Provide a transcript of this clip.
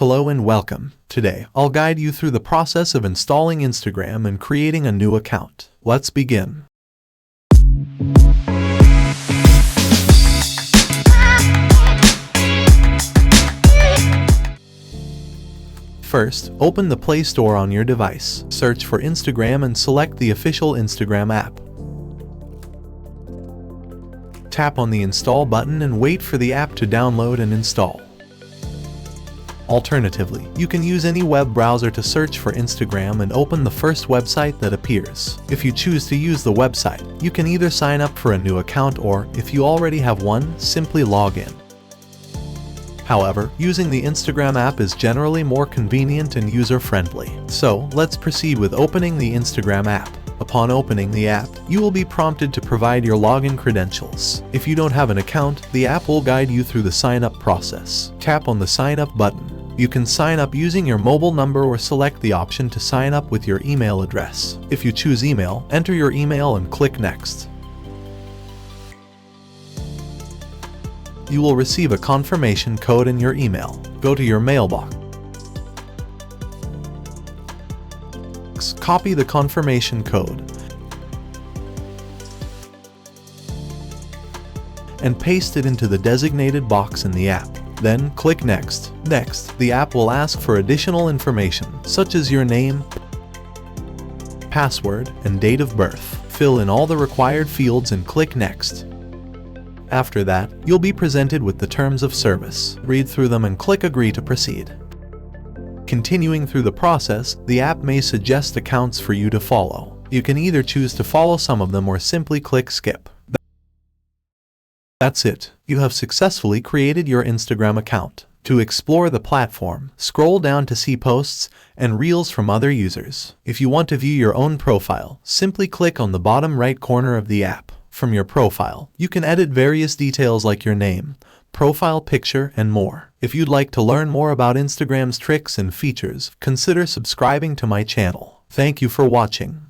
Hello and welcome. Today, I'll guide you through the process of installing Instagram and creating a new account. Let's begin. First, open the Play Store on your device. Search for Instagram and select the official Instagram app. Tap on the Install button and wait for the app to download and install. Alternatively, you can use any web browser to search for Instagram and open the first website that appears. If you choose to use the website, you can either sign up for a new account or, if you already have one, simply log in. However, using the Instagram app is generally more convenient and user-friendly. So, let's proceed with opening the Instagram app. Upon opening the app, you will be prompted to provide your login credentials. If you don't have an account, the app will guide you through the sign-up process. Tap on the Sign Up button. You can sign up using your mobile number or select the option to sign up with your email address. If you choose email, enter your email and click Next. You will receive a confirmation code in your email. Go to your mailbox. Copy the confirmation code and paste it into the designated box in the app. Then click Next. Next, the app will ask for additional information, such as your name, password, and date of birth. Fill in all the required fields and click Next. After that, you'll be presented with the terms of service. Read through them and click Agree to proceed. Continuing through the process, the app may suggest accounts for you to follow. You can either choose to follow some of them or simply click Skip. That's it. You have successfully created your Instagram account. To explore the platform, scroll down to see posts and reels from other users. If you want to view your own profile, simply click on the bottom right corner of the app. From your profile, you can edit various details like your name, profile picture, and more. If you'd like to learn more about Instagram's tricks and features, consider subscribing to my channel. Thank you for watching.